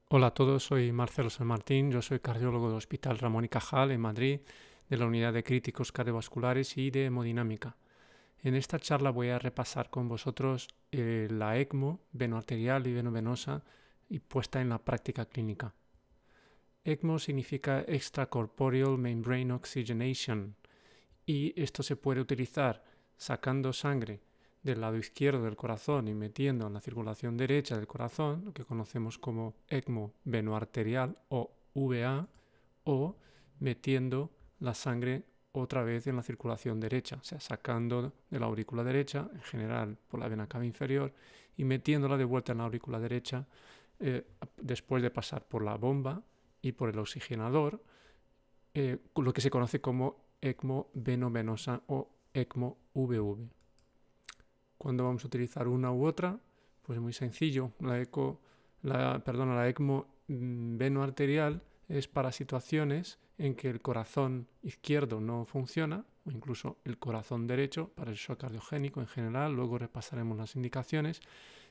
Hola a todos, soy Marcelo San Martín, yo soy cardiólogo del Hospital Ramón y Cajal en Madrid, de la Unidad de Críticos Cardiovasculares y de Hemodinámica. En esta charla voy a repasar con vosotros la ECMO venoarterial y venovenosa y puesta en la práctica clínica. ECMO significa Extracorporeal Membrane Oxygenation y esto se puede utilizar sacando sangre del lado izquierdo del corazón y metiendo en la circulación derecha del corazón, lo que conocemos como ECMO venoarterial o VA, o metiendo la sangre otra vez en la circulación derecha, o sea, sacando de la aurícula derecha, en general por la vena cava inferior, y metiéndola de vuelta en la aurícula derecha después de pasar por la bomba y por el oxigenador, lo que se conoce como ECMO venovenosa o ECMO VV. ¿Cuándo vamos a utilizar una u otra? Pues muy sencillo. La ECMO venoarterial es para situaciones en que el corazón izquierdo no funciona, o incluso el corazón derecho, para el shock cardiogénico en general. Luego repasaremos las indicaciones.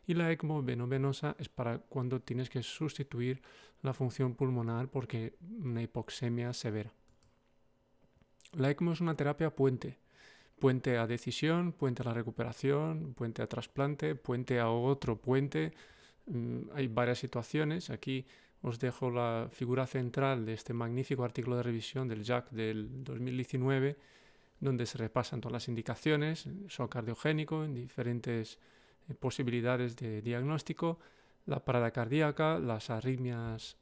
Y la ECMO venovenosa es para cuando tienes que sustituir la función pulmonar porque una hipoxemia severa. La ECMO es una terapia puente. Puente a decisión, puente a la recuperación, puente a trasplante, puente a otro puente. Hay varias situaciones. Aquí os dejo la figura central de este magnífico artículo de revisión del JACC del 2019, donde se repasan todas las indicaciones, shock cardiogénico, en diferentes posibilidades de diagnóstico, la parada cardíaca, las arritmias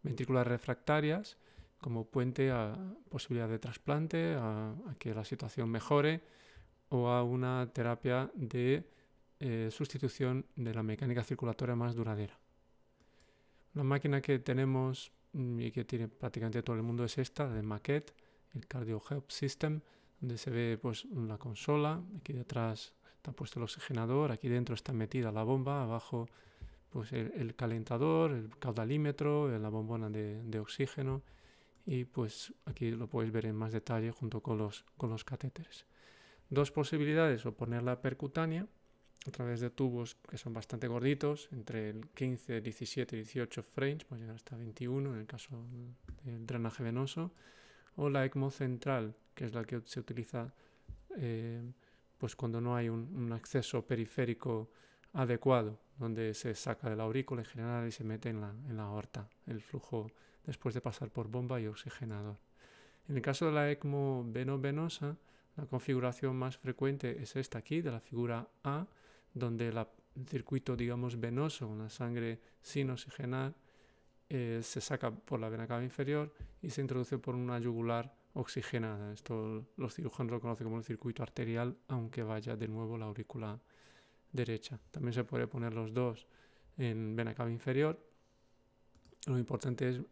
ventriculares refractarias, como puente a posibilidad de trasplante, a que la situación mejore o a una terapia de sustitución de la mecánica circulatoria más duradera. La máquina que tenemos y que tiene prácticamente todo el mundo es esta, la de Maquette, el Cardio Help System, donde se ve pues la consola, aquí detrás está puesto el oxigenador, aquí dentro está metida la bomba, abajo pues el calentador, el caudalímetro, la bombona de oxígeno y pues aquí lo podéis ver en más detalle junto con los catéteres. Dos posibilidades, o ponerla percutánea a través de tubos que son bastante gorditos, entre el 15, 17 y 18 frames, puede llegar hasta 21 en el caso del drenaje venoso, o la ECMO central, que es la que se utiliza pues cuando no hay un acceso periférico adecuado, donde se saca de la aurícula en general y se mete en la aorta el flujo después de pasar por bomba y oxigenador. En el caso de la ECMO venovenosa, la configuración más frecuente es esta aquí, de la figura A, donde el circuito, digamos, venoso, una sangre sin oxigenar, se saca por la vena cava inferior y se introduce por una yugular oxigenada. Esto los cirujanos lo conocen como el circuito arterial, aunque vaya de nuevo la aurícula derecha. También se puede poner los dos en vena cava inferior. Lo importante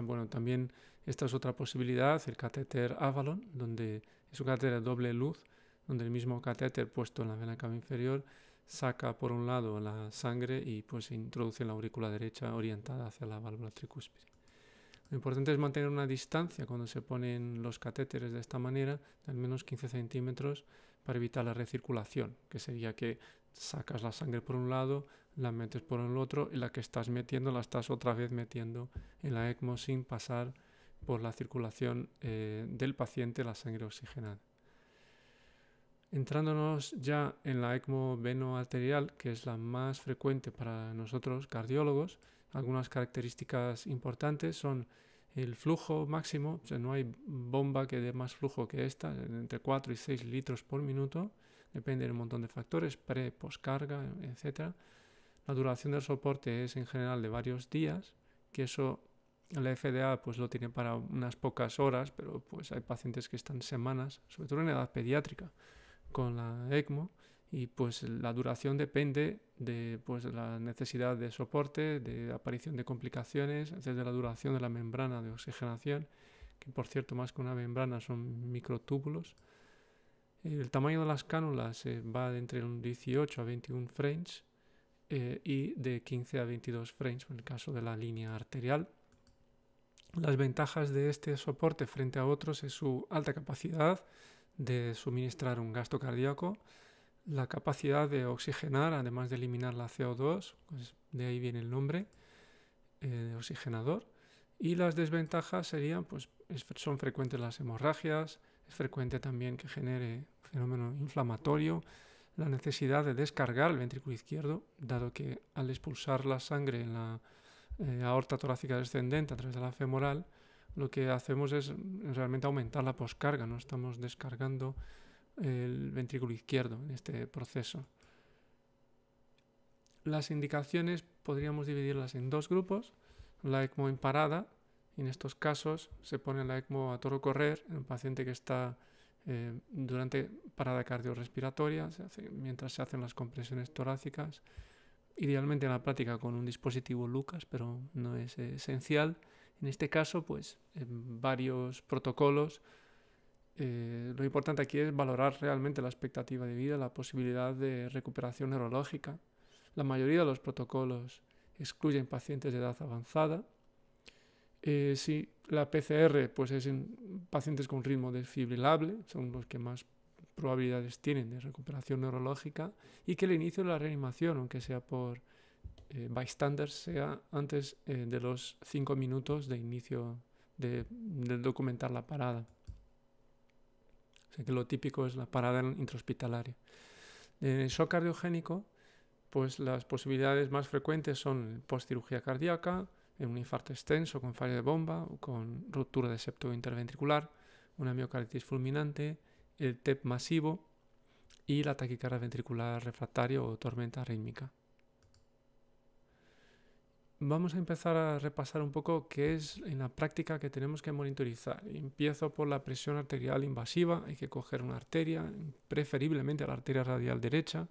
bueno, también esta es otra posibilidad, el catéter Avalon, donde es un catéter de doble luz, donde el mismo catéter puesto en la vena cava inferior saca por un lado la sangre y pues se introduce en la aurícula derecha orientada hacia la válvula tricúspide. Lo importante es mantener una distancia cuando se ponen los catéteres de esta manera, de al menos 15 centímetros, para evitar la recirculación, que sería que sacas la sangre por un lado, la metes por el otro y la que estás metiendo la estás otra vez metiendo en la ECMO sin pasar por la circulación del paciente la sangre oxigenada. Entrándonos ya en la ECMO venoarterial, que es la más frecuente para nosotros cardiólogos, algunas características importantes son el flujo máximo, o sea, no hay bomba que dé más flujo que esta, entre 4 y 6 litros por minuto, depende de un montón de factores, pre, poscarga, etc. La duración del soporte es en general de varios días, que eso la FDA pues lo tiene para unas pocas horas, pero pues hay pacientes que están semanas, sobre todo en edad pediátrica, con la ECMO y pues la duración depende de pues, la necesidad de soporte, de aparición de complicaciones, desde la duración de la membrana de oxigenación, que por cierto más que una membrana son microtúbulos. El tamaño de las cánulas va de entre un 18 a 21 frames y de 15 a 22 frames en el caso de la línea arterial. Las ventajas de este soporte frente a otros es su alta capacidad de suministrar un gasto cardíaco, la capacidad de oxigenar, además de eliminar la CO2, pues de ahí viene el nombre, de oxigenador. Y las desventajas serían, pues son frecuentes las hemorragias, es frecuente también que genere fenómeno inflamatorio, la necesidad de descargar el ventrículo izquierdo, dado que al expulsar la sangre en la aorta torácica descendente a través de la femoral, lo que hacemos es realmente aumentar la poscarga, no estamos descargando el ventrículo izquierdo en este proceso. Las indicaciones podríamos dividirlas en dos grupos: la ECMO en parada, y en estos casos se pone la ECMO a todo correr en un paciente que está durante parada cardiorrespiratoria, mientras se hacen las compresiones torácicas, idealmente en la práctica con un dispositivo Lucas, pero no es esencial. En este caso, pues varios protocolos. Lo importante aquí es valorar realmente la expectativa de vida, la posibilidad de recuperación neurológica. La mayoría de los protocolos excluyen pacientes de edad avanzada. Si la PCR pues es en pacientes con ritmo desfibrilable, son los que más probabilidades tienen de recuperación neurológica, y que el inicio de la reanimación, aunque sea por bystanders, sea antes de los 5 minutos de inicio de documentar la parada. O sea que lo típico es la parada intrahospitalaria. En el shock cardiogénico, pues las posibilidades más frecuentes son postcirugía cardíaca, un infarto extenso con falla de bomba o con ruptura de septo interventricular, una miocarditis fulminante, el TEP masivo y la taquicardia ventricular refractaria o tormenta arrítmica. Vamos a empezar a repasar un poco qué es en la práctica que tenemos que monitorizar. Empiezo por la presión arterial invasiva. Hay que coger una arteria, preferiblemente la arteria radial derecha,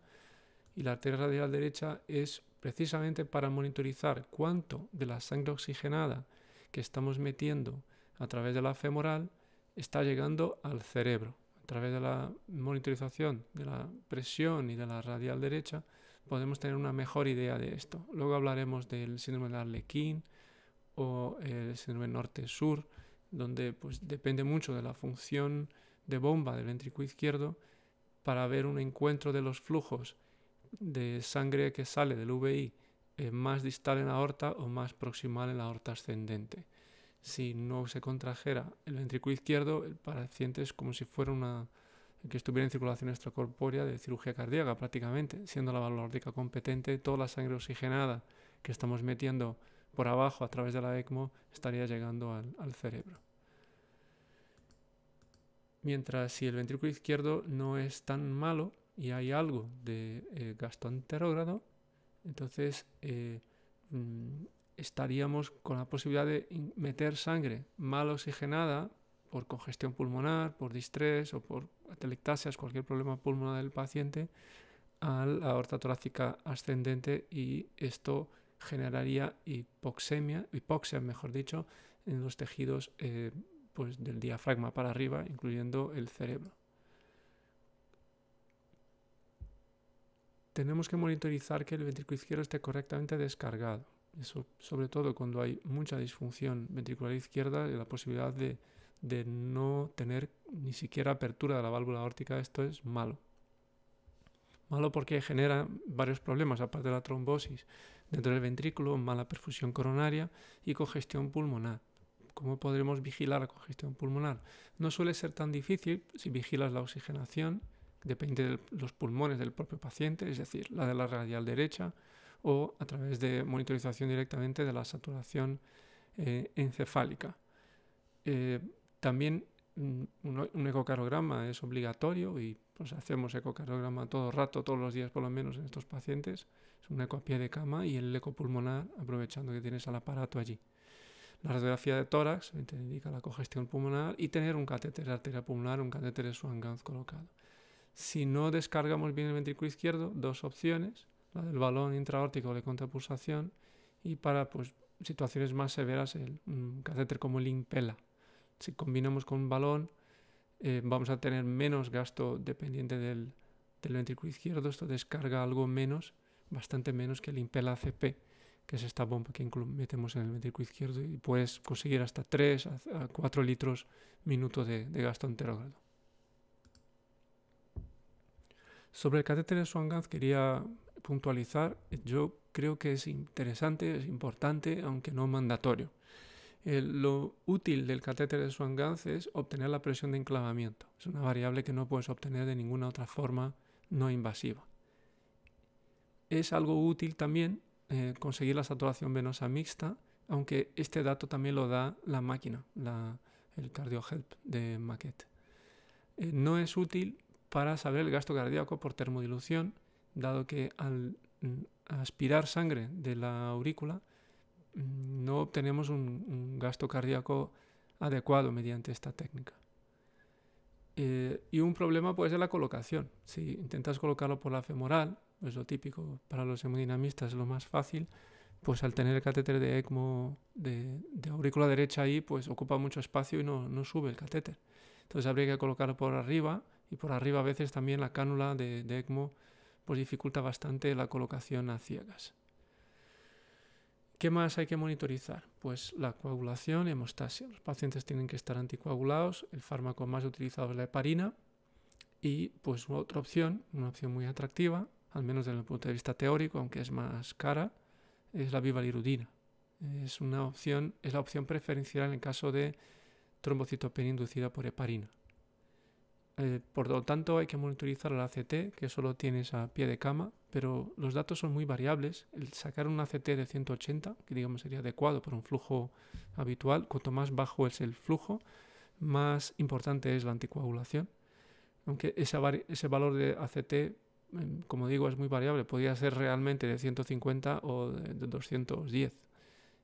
y la arteria radial derecha es precisamente para monitorizar cuánto de la sangre oxigenada que estamos metiendo a través de la femoral está llegando al cerebro. A través de la monitorización de la presión y de la radial derecha podemos tener una mejor idea de esto. Luego hablaremos del síndrome de Arlequín o el síndrome norte-sur, donde pues depende mucho de la función de bomba del ventrículo izquierdo para ver un encuentro de los flujos de sangre que sale del VI más distal en la aorta o más proximal en la aorta ascendente. Si no se contrajera el ventrículo izquierdo, el paciente es como si fuera que estuviera en circulación extracorpórea de cirugía cardíaca prácticamente, siendo la válvula aórtica competente. Toda la sangre oxigenada que estamos metiendo por abajo a través de la ECMO estaría llegando al cerebro. Mientras si el ventrículo izquierdo no es tan malo y hay algo de gasto anterógrado, entonces estaríamos con la posibilidad de meter sangre mal oxigenada por congestión pulmonar, por distrés o por atelectasias, cualquier problema pulmonar del paciente, a la aorta torácica ascendente, y esto generaría hipoxia, mejor dicho, en los tejidos pues del diafragma para arriba, incluyendo el cerebro. Tenemos que monitorizar que el ventrículo izquierdo esté correctamente descargado. Eso, sobre todo cuando hay mucha disfunción ventricular izquierda, y la posibilidad de no tener ni siquiera apertura de la válvula aórtica. Esto es malo. Malo porque genera varios problemas, aparte de la trombosis dentro del ventrículo, mala perfusión coronaria y congestión pulmonar. ¿Cómo podremos vigilar la congestión pulmonar? No suele ser tan difícil si vigilas la oxigenación, depende de los pulmones del propio paciente, es decir, la de la radial derecha, o a través de monitorización directamente de la saturación encefálica. También un ecocardiograma es obligatorio, y pues hacemos ecocardiograma todo el rato, todos los días por lo menos en estos pacientes. Es un eco a pie de cama, y el eco pulmonar aprovechando que tienes al aparato allí. La radiografía de tórax te indica la congestión pulmonar, y tener un catéter de arteria pulmonar, un catéter de Swan-Ganz colocado. Si no descargamos bien el ventrículo izquierdo, dos opciones: la del balón intraaórtico de contrapulsación, y para pues situaciones más severas un catéter como el Impella. Si combinamos con un balón, vamos a tener menos gasto dependiente del ventrículo izquierdo. Esto descarga algo menos, bastante menos que el Impella ACP, que es esta bomba que metemos en el ventrículo izquierdo, y puedes conseguir hasta 3 a 4 litros minuto de gasto anterógrado. Sobre el catéter de Swan-Ganz quería puntualizar, yo creo que es interesante, es importante, aunque no mandatorio. Lo útil del catéter de Swan-Ganz es obtener la presión de enclavamiento. Es una variable que no puedes obtener de ninguna otra forma no invasiva. Es algo útil también conseguir la saturación venosa mixta, aunque este dato también lo da la máquina, el CardioHelp de Maquette. No es útil para saber el gasto cardíaco por termodilución, dado que al aspirar sangre de la aurícula no obtenemos un gasto cardíaco adecuado mediante esta técnica. Y un problema puede ser la colocación. Si intentas colocarlo por la femoral, es lo típico para los hemodinamistas, es lo más fácil, pues al tener el catéter de ECMO de aurícula derecha ahí, pues ocupa mucho espacio y no sube el catéter. Entonces habría que colocarlo por arriba, y por arriba a veces también la cánula de ECMO pues dificulta bastante la colocación a ciegas. ¿Qué más hay que monitorizar? Pues la coagulación y hemostasia. Los pacientes tienen que estar anticoagulados, el fármaco más utilizado es la heparina, y pues otra opción, una opción muy atractiva, al menos desde el punto de vista teórico, aunque es más cara, es la bivalirudina. Es la opción preferencial en caso de trombocitopenia inducida por heparina. Por lo tanto, hay que monitorizar el ACT, que solo tienes a pie de cama, pero los datos son muy variables. El sacar un ACT de 180, que digamos sería adecuado para un flujo habitual, cuanto más bajo es el flujo, más importante es la anticoagulación. Aunque ese valor de ACT, como digo, es muy variable. Podría ser realmente de 150 o de 210.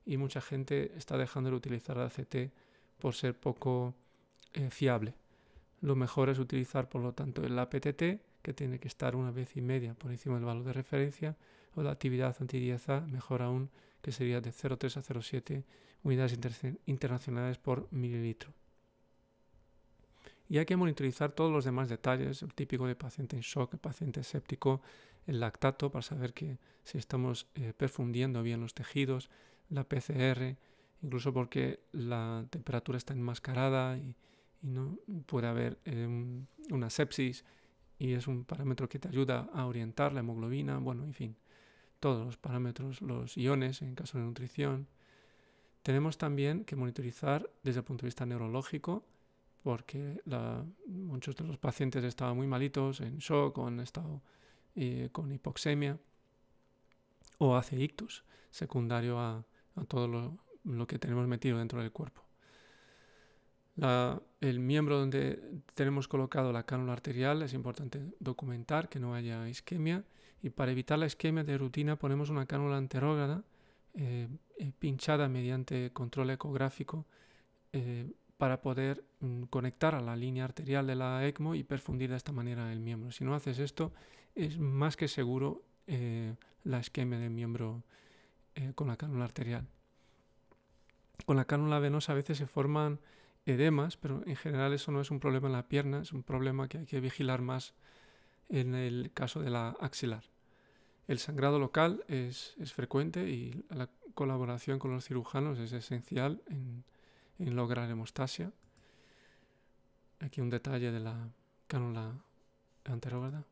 Y mucha gente está dejando de utilizar el ACT por ser poco fiable. Lo mejor es utilizar, por lo tanto, el APTT, que tiene que estar 1,5 veces por encima del valor de referencia, o la actividad anti-10A, mejor aún, que sería de 0,3 a 0,7 unidades internacionales por mililitro. Y hay que monitorizar todos los demás detalles, el típico de paciente en shock, el paciente séptico, el lactato, para saber que si estamos perfundiendo bien los tejidos, la PCR, incluso porque la temperatura está enmascarada y no puede haber una sepsis, y es un parámetro que te ayuda a orientar la hemoglobina, bueno, en fin, todos los parámetros, los iones en caso de nutrición. Tenemos también que monitorizar desde el punto de vista neurológico, porque muchos de los pacientes estaban muy malitos, en shock, o han estado con hipoxemia o hace ictus, secundario a todo lo que tenemos metido dentro del cuerpo. El miembro donde tenemos colocado la cánula arterial es importante documentar que no haya isquemia, y para evitar la isquemia de rutina ponemos una cánula anterógrada pinchada mediante control ecográfico para poder conectar a la línea arterial de la ECMO y perfundir de esta manera el miembro. Si no haces esto, es más que seguro la isquemia del miembro con la cánula arterial. Con la cánula venosa a veces se forman edemas, pero en general eso no es un problema en la pierna, es un problema que hay que vigilar más en el caso de la axilar. El sangrado local es frecuente, y la colaboración con los cirujanos es esencial en lograr hemostasia. Aquí un detalle de la cánula anterógrada.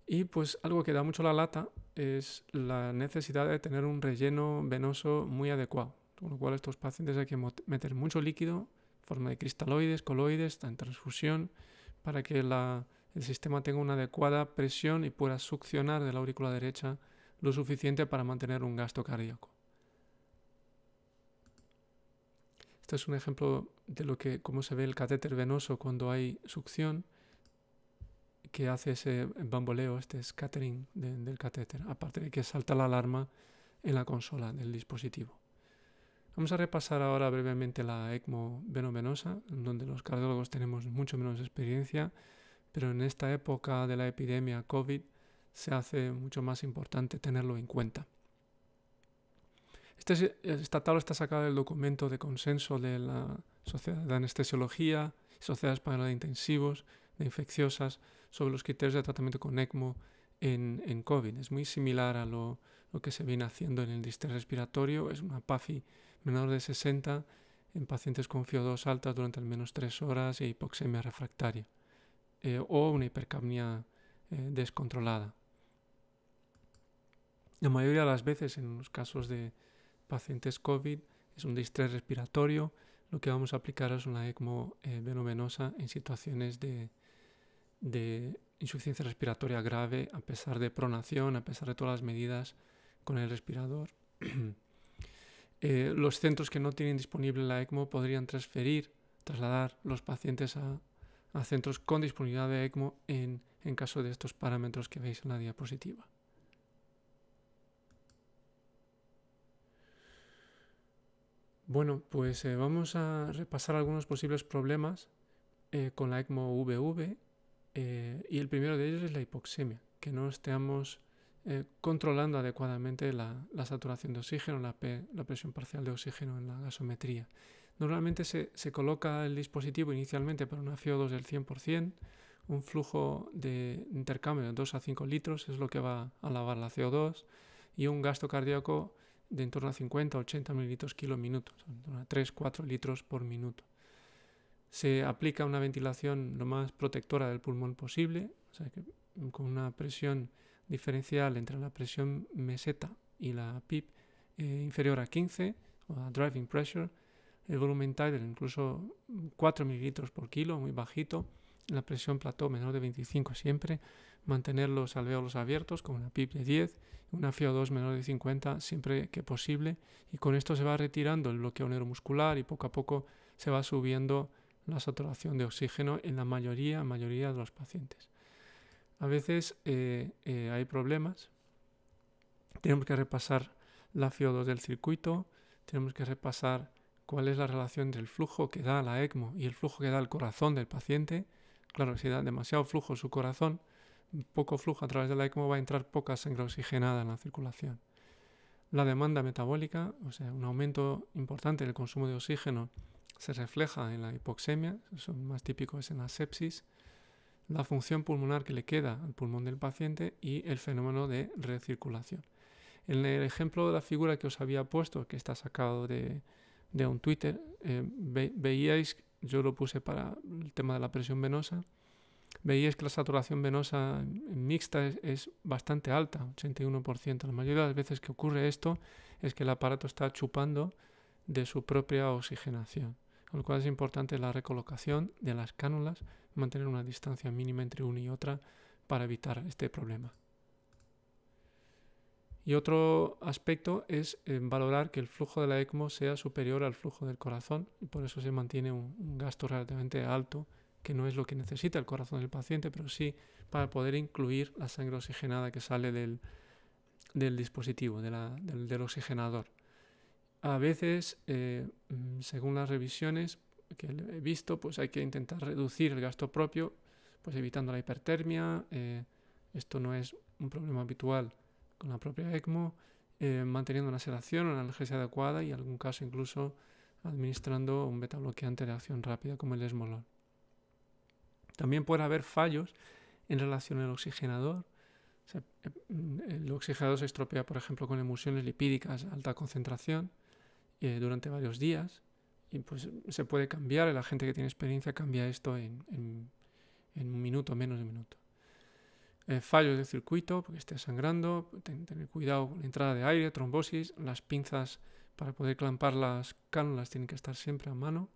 Y pues algo que da mucho la lata es la necesidad de tener un relleno venoso muy adecuado, con lo cual estos pacientes hay que meter mucho líquido en forma de cristaloides, coloides, en transfusión, para que el sistema tenga una adecuada presión y pueda succionar de la aurícula derecha lo suficiente para mantener un gasto cardíaco. Este es un ejemplo de cómo se ve el catéter venoso cuando hay succión, que hace ese bamboleo, este scattering del catéter, aparte de que salta la alarma en la consola del dispositivo. Vamos a repasar ahora brevemente la ECMO venovenosa, en donde los cardiólogos tenemos mucho menos experiencia, pero en esta época de la epidemia COVID se hace mucho más importante tenerlo en cuenta. Esta tabla está sacada del documento de consenso de la Sociedad de Anestesiología, Sociedad Española de Intensivos, de Infecciosas, sobre los criterios de tratamiento con ECMO en COVID. Es muy similar a lo que se viene haciendo en el distrés respiratorio. Es una PAFI menor de 60 en pacientes con FiO2 altas durante al menos 3 horas e hipoxemia refractaria, o una hipercapnia descontrolada. La mayoría de las veces en los casos de pacientes COVID es un distrés respiratorio. Lo que vamos a aplicar es una ECMO venovenosa en situaciones de insuficiencia respiratoria grave, a pesar de pronación, a pesar de todas las medidas con el respirador. Los centros que no tienen disponible la ECMO podrían trasladar los pacientes a centros con disponibilidad de ECMO en caso de estos parámetros que veis en la diapositiva. Bueno, pues vamos a repasar algunos posibles problemas con la ECMO VV y el primero de ellos es la hipoxemia, que no estemos controlando adecuadamente la saturación de oxígeno, la presión parcial de oxígeno en la gasometría. Normalmente se coloca el dispositivo inicialmente para una FiO2 del 100%, un flujo de intercambio de 2 a 5 litros es lo que va a lavar la CO2 y un gasto cardíaco de en torno a 50-80 mililitros kilo minuto, en torno a 3-4 litros por minuto. Se aplica una ventilación lo más protectora del pulmón posible, o sea que con una presión diferencial entre la presión meseta y la PIP inferior a 15, o a driving pressure, el volumen tidal incluso 4 mililitros por kilo, muy bajito, la presión plató menor de 25 siempre, mantener los alvéolos abiertos con una PIP de 10, una FiO2 menor de 50 siempre que posible, y con esto se va retirando el bloqueo neuromuscular y poco a poco se va subiendo la saturación de oxígeno en la mayoría de los pacientes. A veces hay problemas, tenemos que repasar la FiO2 del circuito, tenemos que repasar cuál es la relación entre el flujo que da la ECMO y el flujo que da el corazón del paciente. Claro, si da demasiado flujo su corazón, poco flujo a través de la ECMO, va a entrar poca sangre oxigenada en la circulación. La demanda metabólica, o sea, un aumento importante en el consumo de oxígeno, se refleja en la hipoxemia, eso más típico es en la sepsis, la función pulmonar que le queda al pulmón del paciente y el fenómeno de recirculación. En el ejemplo de la figura que os había puesto, que está sacado de un Twitter, veíais, yo lo puse para el tema de la presión venosa, veíais que la saturación venosa mixta es bastante alta, 81%. La mayoría de las veces que ocurre esto es que el aparato está chupando de su propia oxigenación, con lo cual es importante la recolocación de las cánulas, mantener una distancia mínima entre una y otra para evitar este problema. Y otro aspecto es valorar que el flujo de la ECMO sea superior al flujo del corazón, y por eso se mantiene un gasto relativamente alto, que no es lo que necesita el corazón del paciente, pero sí para poder incluir la sangre oxigenada que sale del dispositivo, del oxigenador. A veces, según las revisiones que he visto, pues hay que intentar reducir el gasto propio, pues evitando la hipertermia. Esto no es un problema habitual con la propia ECMO, manteniendo una sedación, una analgesia adecuada y en algún caso incluso administrando un betabloqueante de acción rápida como el esmolol. También puede haber fallos en relación al oxigenador. O sea, el oxigenador se estropea, por ejemplo, con emulsiones lipídicas a alta concentración durante varios días y pues se puede cambiar. La gente que tiene experiencia cambia esto en un minuto, menos de un minuto. Fallos del circuito, porque esté sangrando, tener cuidado con la entrada de aire, trombosis, las pinzas para poder clampar las cánulas tienen que estar siempre a mano.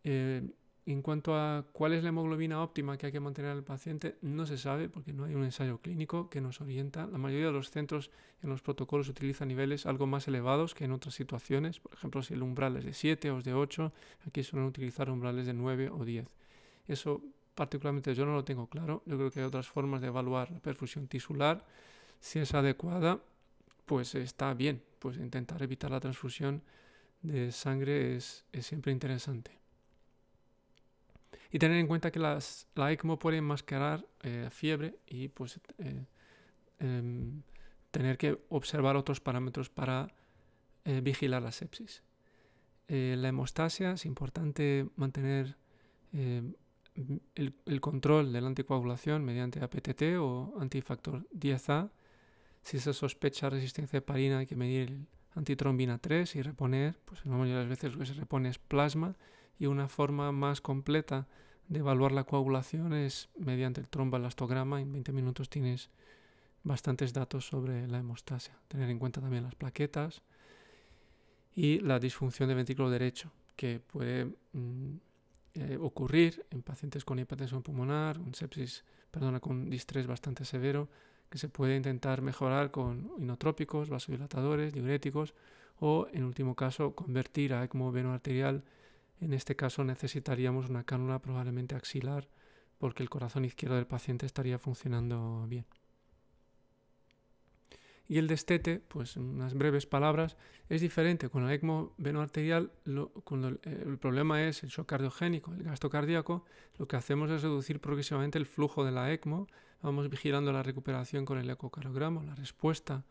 En cuanto a cuál es la hemoglobina óptima que hay que mantener al paciente, no se sabe porque no hay un ensayo clínico que nos orienta. La mayoría de los centros en los protocolos utilizan niveles algo más elevados que en otras situaciones. Por ejemplo, si el umbral es de 7 o es de 8, aquí suelen utilizar umbrales de 9 o 10. Eso particularmente yo no lo tengo claro. Yo creo que hay otras formas de evaluar la perfusión tisular. Si es adecuada, pues está bien. Pues intentar evitar la transfusión de sangre es siempre interesante. Y tener en cuenta que la ECMO puede enmascarar fiebre y pues tener que observar otros parámetros para vigilar la sepsis. La hemostasia, es importante mantener el control de la anticoagulación mediante APTT o antifactor 10A. Si se sospecha resistencia heparina, hay que medir el antitrombina 3 y reponer, pues la mayoría de las veces lo que se repone es plasma, y una forma más completa de evaluar la coagulación es mediante el tromboelastograma. En 20 minutos tienes bastantes datos sobre la hemostasia. Tener en cuenta también las plaquetas y la disfunción del ventrículo derecho, que puede ocurrir en pacientes con hipertensión pulmonar, con distrés bastante severo, que se puede intentar mejorar con inotrópicos, vasodilatadores, diuréticos o, en último caso, convertir a ECMO venoarterial. En este caso necesitaríamos una cánula probablemente axilar porque el corazón izquierdo del paciente estaría funcionando bien. Y el destete, pues en unas breves palabras, es diferente. Con el ECMO venoarterial, cuando el problema es el shock cardiogénico, el gasto cardíaco, lo que hacemos es reducir progresivamente el flujo de la ECMO. Vamos vigilando la recuperación con el ecocardiograma, la respuesta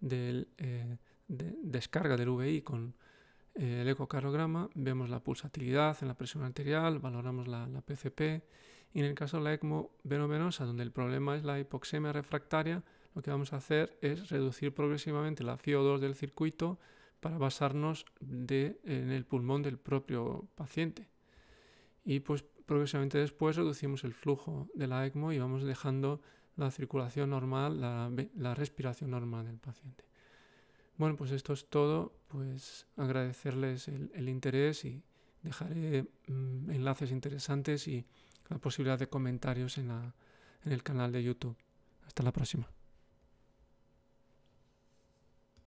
de descarga del VI con el ecocardiograma, vemos la pulsatilidad en la presión arterial, valoramos la PCP, y en el caso de la ECMO venovenosa, donde el problema es la hipoxemia refractaria, lo que vamos a hacer es reducir progresivamente la FiO2 del circuito para basarnos en el pulmón del propio paciente. Y pues progresivamente después reducimos el flujo de la ECMO y vamos dejando la circulación normal, la respiración normal del paciente. Bueno, pues esto es todo. Pues agradecerles el interés y dejaré enlaces interesantes y la posibilidad de comentarios en el canal de YouTube. Hasta la próxima.